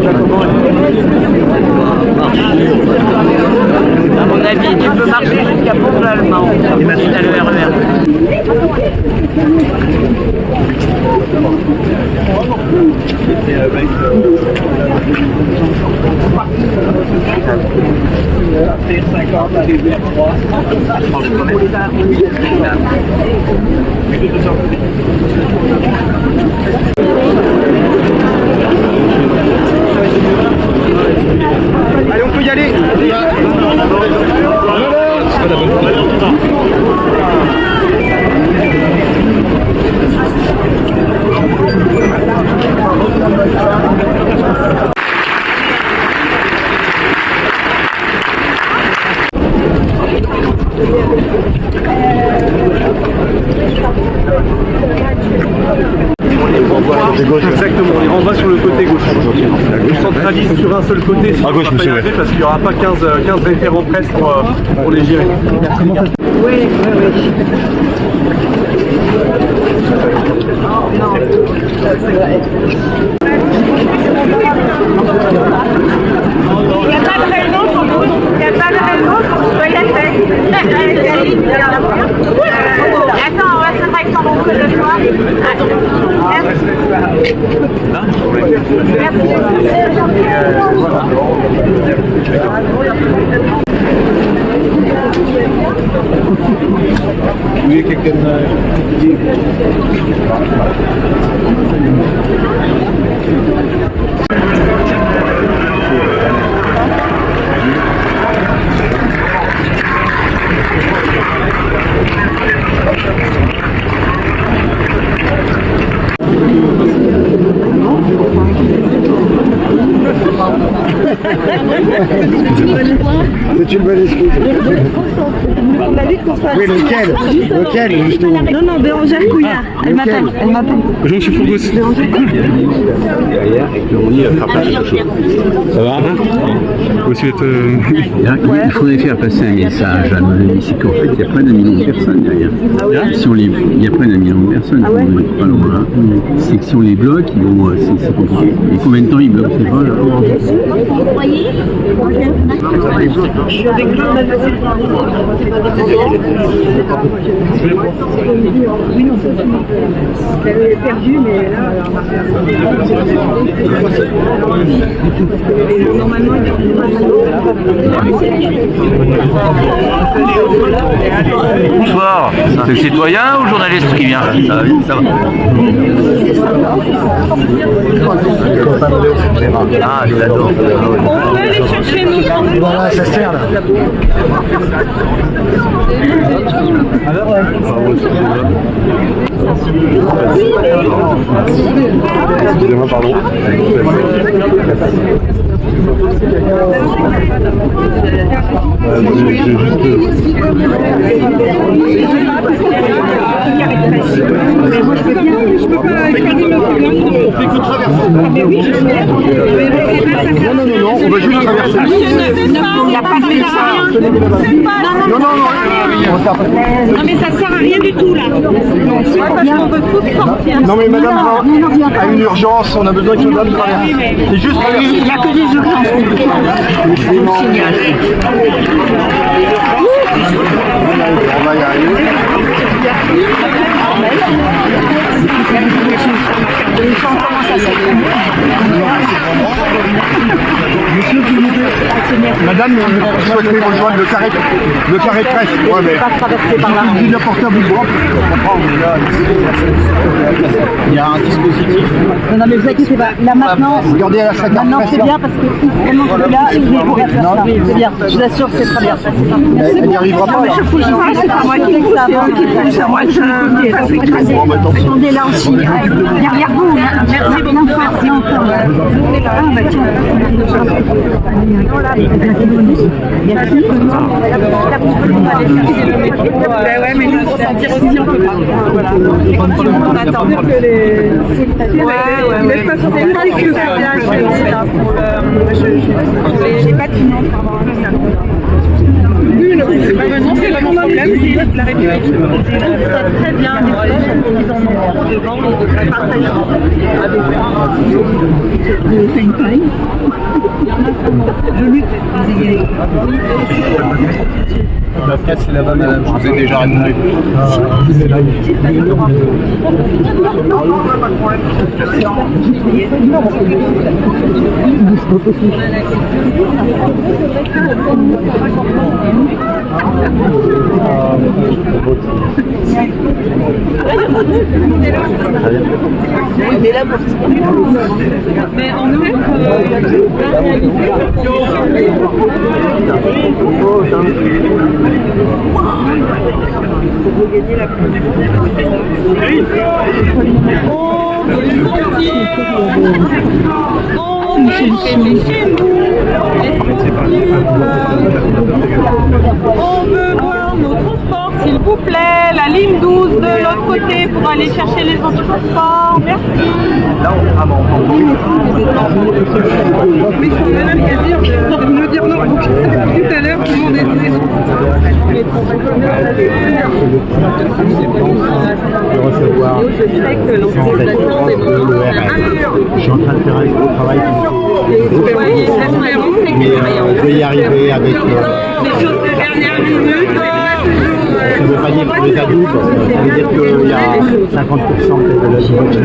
À mon avis, tu peux marcher jusqu'à Pont-Allemand. Et maintenant, t'as le RER. Allez, on peut y aller. Exactement, on les renvoie sur le côté gauche. On centralise sur un seul côté si on va pas y arriver, parce qu'il n'y aura pas 15 référents presse pour les gérer. Oui. Il n'y a pas de raison, on doit y aller. Attends, on va se faire sans beaucoup de fois. Oui, quelqu'un. C'est une bonne excuse. Oui, lequel justement? Non, Bérangère Couillard. Elle m'appelle. Jean-Monsieur Fourgos. Derrière, et qu'on y attrape quelque chose. Ça va? Aussi être. Il faudrait faire passer un message à nos amis, c'est qu'en fait, il y a près d'un million de personnes derrière. Si on les, il y a près d'un million de personnes, pas loin. C'est que si on les bloque, c'est compliqué. Et combien de temps ils bloquent, c'est pas là? Vous voyez? Je suis avec Claude Malfacile. Oui, non, c'est j'avais perdu, mais là, normalement, Bonsoir, c'est le citoyen ou le journaliste qui vient? Ça va. Ah, je l'adore. on peut aller chercher nous. Voilà, ça sert là. Excusez-moi, pardon. Non, on va juste traverser. Il n'y a pas de message. Non, mais ça sert à rien du tout là. On veut tous sortir. Non mais madame a une urgence, on a besoin que madame traverse. C'est juste traverser. Il n'y a que des urgences. On va y arriver. Monsieur, s'il vous plaît. Madame, vous souhaitez rejoindre le carré presse. Ouais, mais Pas traverser par là. vous apportez à bout de bras. Je comprends, mais là, il y a un dispositif. Non, mais vous inquiétez pas. Là maintenant, Regardez à la salle maintenant c'est bien parce que vraiment je suis là et je vais pouvoir faire ça. C'est bien. Je vous assure, c'est très bien. Elle n'y arrivera pas là. C'est pas moi qui fais ça. C'est moi que je me fasse écraser. Attendez là aussi. Derrière vous. Merci beaucoup. Merci encore. Ah bah tiens. Il y a qui? Ouais, mais nous pour sentir aussi on peut pas. Voilà. On attend que les. Ouais. J'ai pas de finances. Oui, c'est pas maintenant, c'est pas mon problème. policiers de la République. C'est très bien, mais ils en ont devant et de partager avec je lutte des égalités. La caisse, c'est là-bas, madame. Je vous ai déjà répondu. Mais en outre, on veut voir nos transports, s'il vous plaît. La ligne 12 de l'autre côté pour aller chercher les autres transports. Merci. Mais il faut même me dire non. Tout à l'heure, tout le monde était de recevoir je sais que l'organisation des Je suis en train de faire un gros travail, mais je vais y arriver avec... les choses de dernière minute. Ça ne veut pas dire pour les adultes, ça veut dire qu'il y a 50% de la dimension qui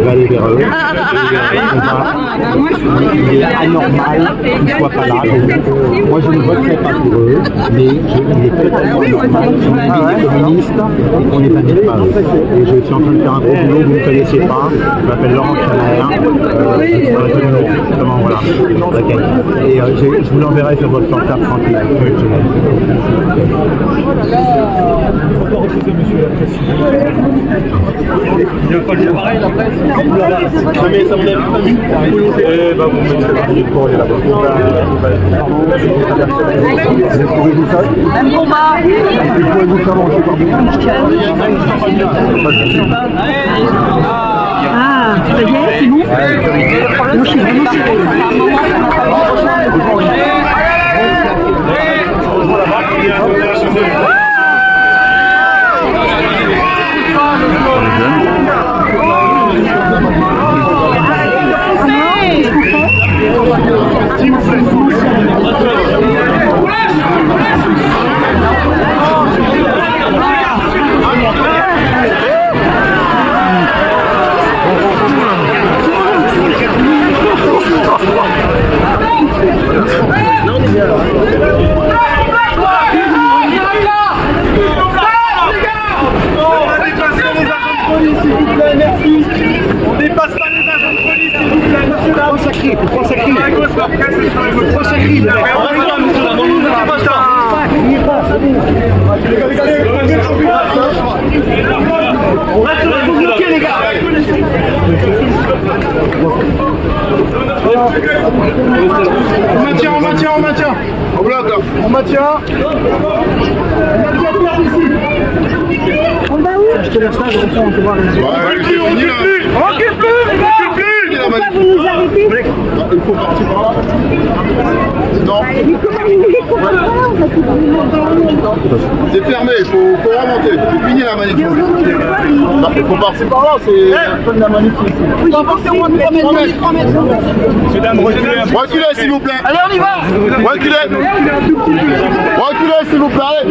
va aller vers eux. Il est anormal qu'ils ne soient pas là. Moi je ne voterai pas pour eux, mais il est totalement normal qu'on invite des communistes et qu'on les invite pas eux. Et je suis en train de faire un gros boulot que vous ne connaissez pas. Je m'appelle Laurent Chanaer. Voilà. Et je vous l'enverrai sur votre portable tranquille. Il n'y a pas le pareil la presse. Ça me lève pas vite. Eh ben vous me mettrez 20 minutes pour aller là-bas. Pouvez-vous faire Pouvez-vous faire manger Ah, ça y est, c'est bon. Moi, je suis vraiment on dépasse pas les agents de police, s'il vous plaît, monsieur là. Pourquoi ça crie Pourquoi ça crie On reste bloqués, les gars. On maintient. On bloque. On maintient. On va où? Je te laisse là, je reprends, on te voit. Recule plus. Pourquoi vous nous arrêtez? Il faut partir par là. Non. Mais comment vous voulez qu'on va C'est fermé, il faut remonter. C'est fini la manif. Il faut partir par là, c'est la fin de la manif ici. Oui, j'ai pensé au moins de 3 mètres. Mesdames, Reculez s'il vous plaît. Allez, on y va. Reculez s'il vous plaît.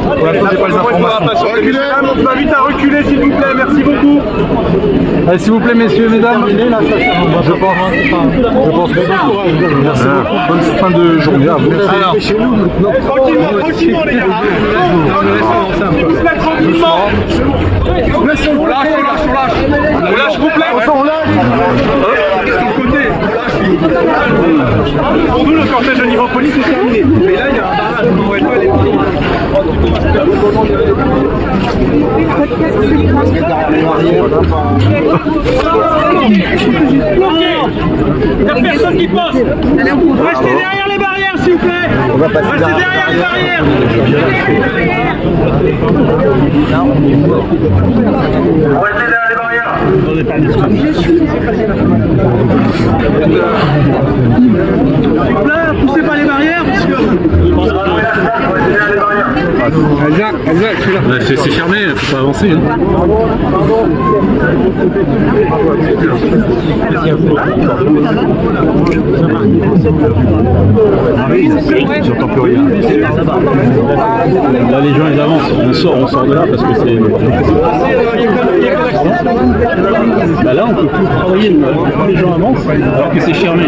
Pour l'instant, j'ai pas les informations. Reculez. On vous invite à reculer, s'il vous plaît. Merci beaucoup. Allez, s'il vous plaît, messieurs, mesdames. Je pense que merci beaucoup. Bonne fin de journée à vous. Tranquillement, les gars. On se met tranquillement. On lâche, complet. On lâche. Pour nous, le cortège au niveau police est terminé. Mais là, il y a un barrage. On ne pourrait pas aller plus. Il n'y a personne qui passe. Restez derrière les barrières, s'il vous plaît. Restez derrière les barrières. Poussez pas les barrières. arrière, monsieur. C'est fermé, il faut pas avancer. Hein. J'entends plus rien. Là, les gens ils avancent. On sort de là parce que c'est. Bah là, on peut plus travailler. Les gens avancent alors que c'est fermé.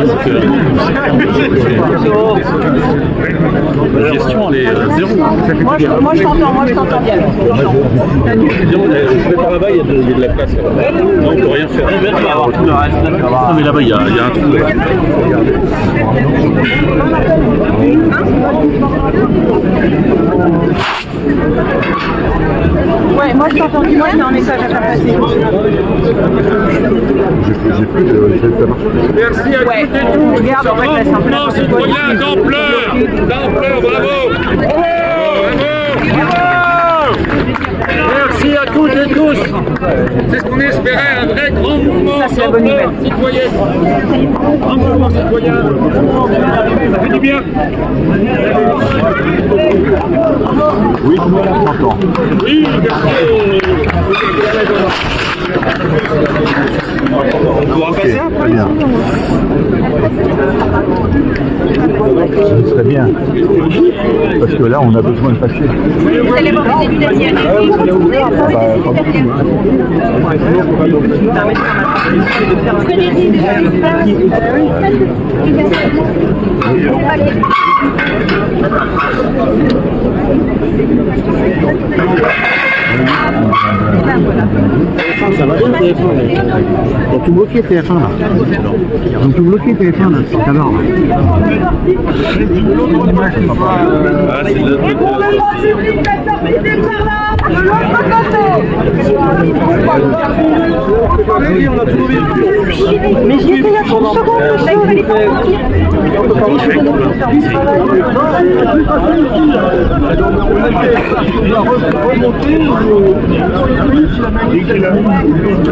La gestion, elle est zéro. Moi je t'entends bien. Là-bas, il y a de la place. Là, on peut rien faire. Non, mais là-bas, il y a un trou. Ouais, moi je t'entends, moi j'ai un message à faire passer. J'ai plus de. Merci à Ouais, regarde, en fait, là c'est un peu n'importe quoi. d'ampleur, bravo. Merci à toutes et tous. C'est ce qu'on espérait, un vrai grand mouvement d'ampleur citoyenne. Un mouvement citoyen. Ça fait du bien. Oui, on t'entend. Oui, merci. Très bien. Ce serait bien. Parce que là, on a besoin de passer. Vous allez voir les débuts d'année. Ça va bien TF1 là. Donc tout bloqué TF1 là. Donc tout bloqué TF1 là, c'est alors. Mais j'y étais il y a 30 secondes, là il fallait pas.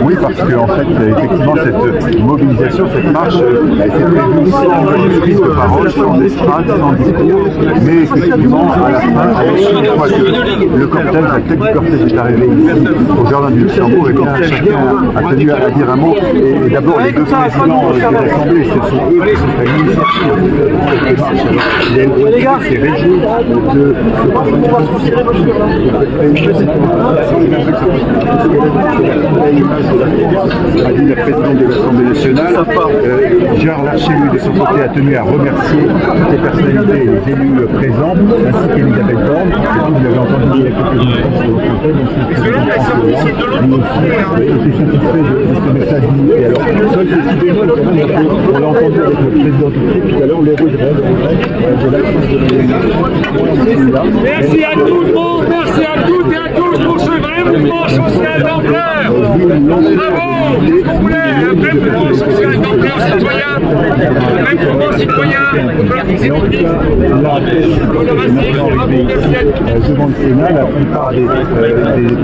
Oui, parce que en fait, effectivement, cette mobilisation, cette marche, elle s'est prévue sans prise de parole, sans estrade, sans discours, mais effectivement, à la fin, une fois que le cortège, la tête du cortège est arrivé ici, au Jardin du Luxembourg, et bien chacun a tenu à dire un mot. Et d'abord, les deux présidents de l'Assemblée, ce sont eux qui sont à l'initiative de cette marche. Il s'est régi de a dit la présidente de l'Assemblée nationale. Gérard Larcher, de son côté, a tenu à remercier les personnalités et les élus présents, ainsi qu'Elisabeth Borne. Et puis, vous l'avez entendu il y a quelques instants sur votre antenne, donc c'est le président François Hollande, lui aussi était satisfait de ce message. Et alors, seul petit bémol, quand même, on l'a entendu avec le président tout à l'heure, l'heureux grève de l'absence de la. Merci à tout le monde, merci à toutes et à tous pour ce vrai mouvement social d'ampleur. Bravo, ce qu'on voulait, un vrai mouvement social d'ampleur citoyen, un vrai mouvement citoyen, devant le Sénat, la plupart des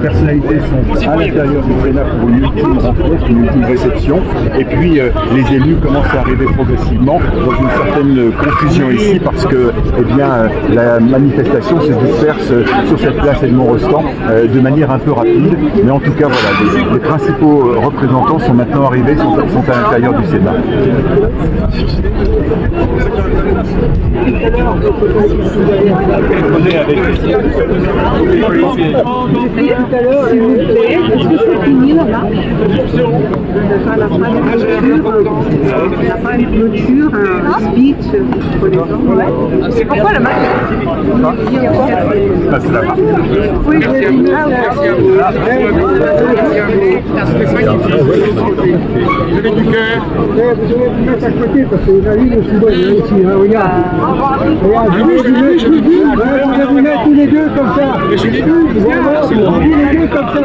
personnalités sont à l'intérieur du Sénat pour une ultime rencontre, une ultime réception, et puis les élus commencent à arriver progressivement dans une certaine confusion ici parce que la manifestation se disperse sur cette place Edmond-Rostand de manière un peu rapide, mais en tout cas voilà, les principaux représentants sont maintenant arrivés, sont à l'intérieur du Sénat. S'il vous plaît, est-ce que c'est fini là-bas? On n'a pas une clôture, un speech pour les gens. C'est pourquoi la marque? C'est la marque. Oui, je l'ai dit. C'était magnifique. Vous avez du cœur. Vous allez vous mettre à côté parce que la ligne aussi bonne ici, hein, regarde. Regarde, je vais vous mettre tous les deux comme ça. Mais je l'ai vu, Tous les deux comme ça.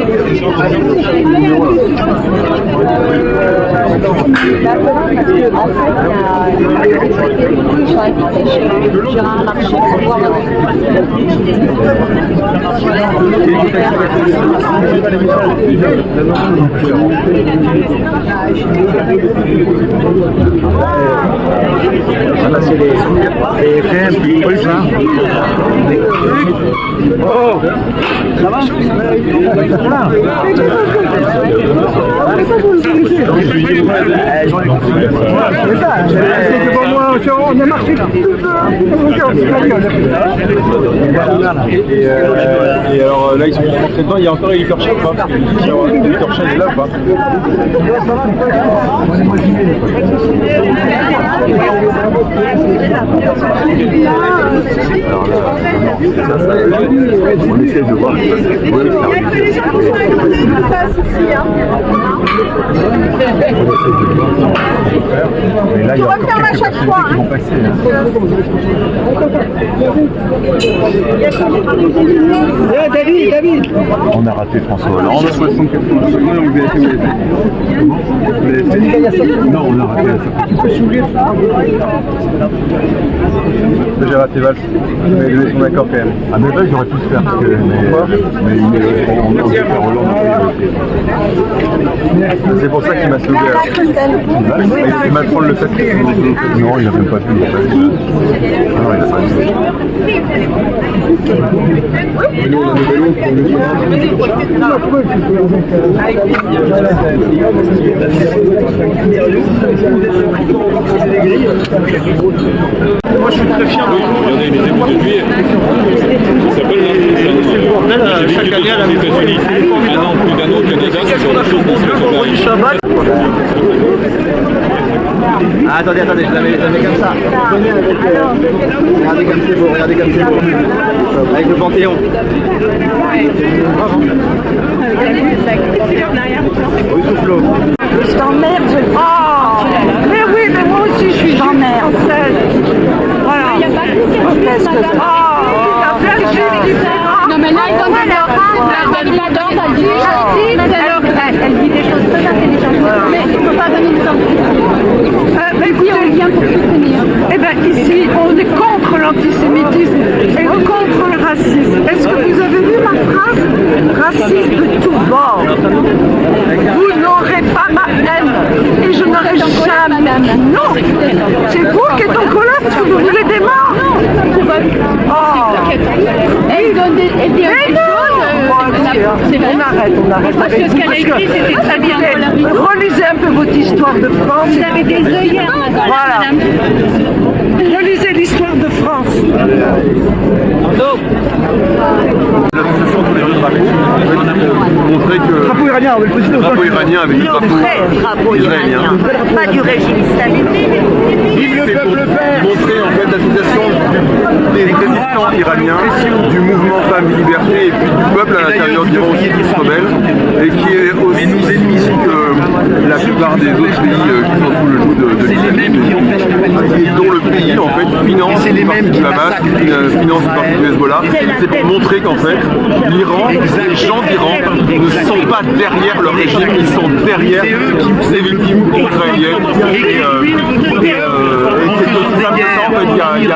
Gérard Larcher pour voir Voilà, passer les trucs là. Oh, ça va? On a marché et alors là ils sont rentrés dedans, il y a encore Licorchek ou pas? Licorchek est là ou pas? On essaie de voir. Et là, il y a encore quelques personnes qui vont passer. David. On a raté François Hollande. 64 non, on a raté ça. J'ai raté Valls. Mais ils sont d'accord quand même. Ah mais Valls j'aurais pu le faire parce que on peut faire Hollande. C'est pour ça qu'il m'a sauvé. Et Macron le fait. Non, il n'a même pas vu. Non, il n'a pas vu. Nous, on a des vélos pour nous. Moi je suis très fier de vous. Regardez les émois de juillet. Ça s'appelle chaque année à la États-Unis. Un an, plus d'un an au Canada. Ah, attendez, je la mets comme ça. Regardez comme c'est beau, Avec le Panthéon. Oui, soufflot. Je t'emmerde, mais oui, mais moi aussi je suis j'emmerde. Voilà. Qu'est-ce que c'est? Non mais là, il donne pas d'ordre, elle dit des choses très intelligentes, mais il ne faut pas donner des ordres. Écoutez, on vient pour soutenir. Eh bien ici, on est contre l'antisémitisme et contre le racisme. Est-ce que vous avez vu ma phrase? Raciste de tout bord. Vous n'aurez pas ma haine et je n'aurai jamais. Non, c'est vous qui êtes en colère parce que vous voulez des morts. Elle donne des on arrête. Parce que ce qu'elle a écrit, c'était très bien. Relisez un peu votre histoire de France. Vous avez des œillères, voilà. Relisez l'histoire de France. L'association pour les jeux de drapeau, montrer que le drapeau iranien avec le drapeau israélien. Pas du régime islamique. Vive le peuple père. Montrer en fait l'association des résistants iraniens, du mouvement Femmes et Liberté et puis du peuple à l'intérieur d'Iran aussi qui se rebelle et qui est aussi que la plupart des autres pays qui sont sous le joug de l'islamisme et dont le pays en fait finance une partie du Hamas, finance une partie du Hezbollah. C'est pour montrer qu'en fait l'Iran, les gens d'Iran ne sont pas derrière leur régime, ils sont derrière les victimes israéliennes et c'est aussi simple que ça en fait, il y a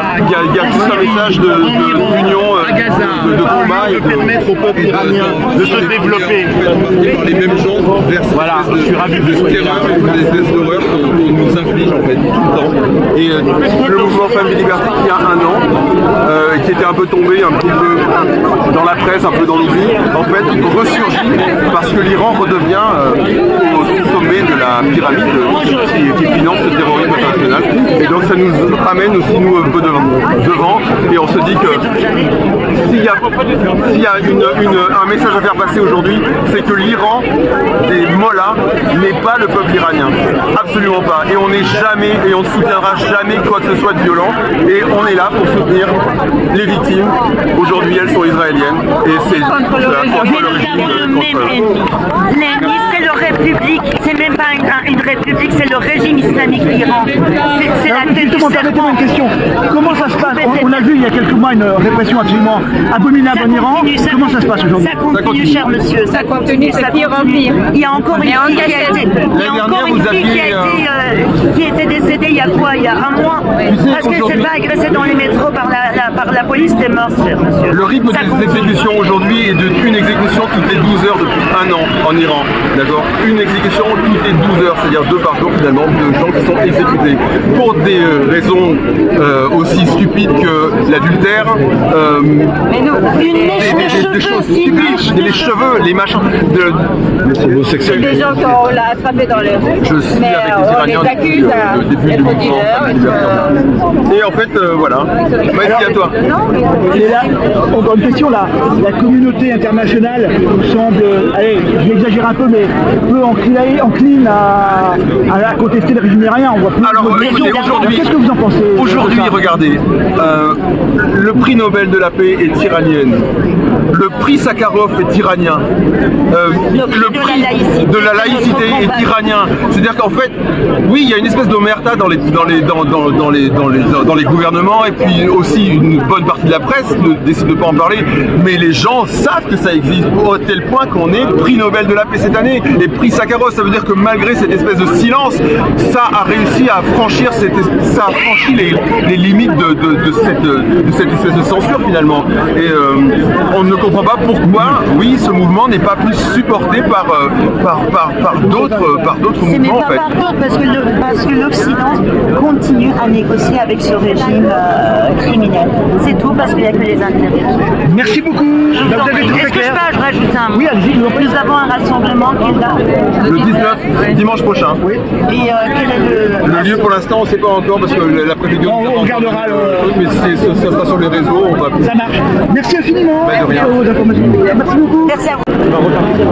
tout un message d'union, de combat et de permettre au peuple iranien de se développer. Par les mêmes gens vers cette espèce de terreur, des espèces d'horreur qu'on nous inflige en fait tout le temps. Et le mouvement Femmes et Liberté qui a un an, qui était un peu tombé un petit peu dans la presse, un peu dans l'oubli, en fait ressurgit parce que l'Iran redevient au sommet de la pyramide qui finance le terrorisme international. Et donc ça nous ramène aussi nous un peu devant et on se dit que s'il y a un message à faire passer aujourd'hui, c'est que l'Iran des mollahs n'est pas le peuple iranien, absolument pas, et on n'est jamais et on ne soutiendra jamais quoi que ce soit de violent et on est là pour soutenir les victimes. Aujourd'hui elles sont israéliennes et c'est contre le régime. L'ennemi c'est le république, c'est même pas une république, c'est le régime islamique d'Iran. C'est la tête du serpent. Une question. Comment ça se passe? On a vu il y a quelques mois une répression absolument abominable en Iran. Comment ça se passe aujourd'hui? Ça continue, cher monsieur. Ça continue, ça pire en pire. Il y a encore une fille qui a été décédée il y a quoi? Il y a un mois. Parce qu'elle s'est pas agressée dans les métros par la police, elle est morte, cher monsieur. Le rythme des exécutions aujourd'hui est d'une exécution toutes les 12 heures depuis un an en Iran. D'accord? une exécution toutes les 12 heures, c'est-à-dire 2 par jour finalement, de gens qui sont exécutés pour des raisons aussi stupides que l'adultère, des choses stupides, les cheveux, les machins, C'est des gens qui ont l'a attrapé dans les rues. Je suis avec les Iraniens depuis le début du mouvement. Et en fait, voilà. Merci à toi. Et là, encore une question là, la communauté internationale semble, allez, je vais exagérer un peu, mais peu encline à contester le régime iranien. On voit plus. Alors, écoutez, aujourd'hui, qu'est-ce que vous en pensez? Aujourd'hui, regardez, le prix Nobel de la paix est iranienne. Le prix Sakharov est iranien. Le prix de la laïcité est iranien. C'est-à-dire qu'en fait, oui, il y a une espèce d'omerta dans les gouvernements, et puis aussi une bonne partie de la presse ne décide de pas en parler, mais les gens savent que ça existe, au tel point qu'on est prix Nobel de la paix cette année. Et prix Sakharov, ça veut dire que malgré cette espèce de silence, ça a réussi à franchir ça a franchi les limites de cette espèce de censure finalement. Et on ne comprend pas pourquoi, oui, ce mouvement n'est pas plus supporté par d'autres mouvements. Mais par contre, parce que l'Occident continue à négocier avec ce régime criminel. C'est tout, parce qu'il n'y a que les intérêts. Merci beaucoup. Est-ce que je peux rajouter un mot? Oui, allez-y. Nous avons un rassemblement qui est là. Le 19, dimanche prochain. Oui. Et quel est le lieu pour l'instant, on ne sait pas encore parce que la préfecture. On regardera le. Mais ça sera sur les réseaux. On va... Ça marche. Merci infiniment. De rien. Merci beaucoup. Merci à vous. On va repartir.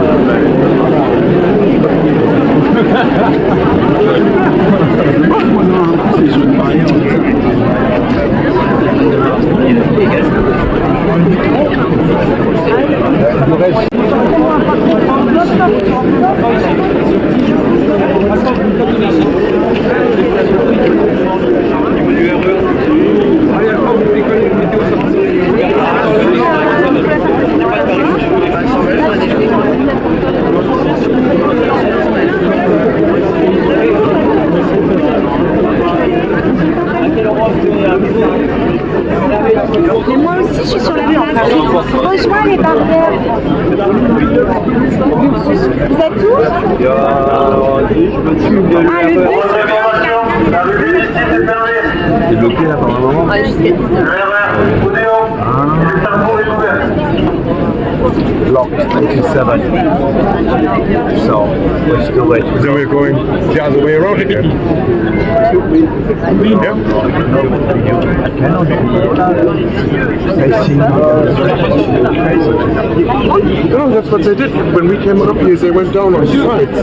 Mais moi aussi, je suis sur la place. Rejoins les barrières. Vous êtes où? Ah, le bus. C'est bloqué là pendant un moment. Ouais, jusqu'à 10 heures. So, what's the way? So we're going the other way around again. No, that's what they did. When we came up here, they went down on sides.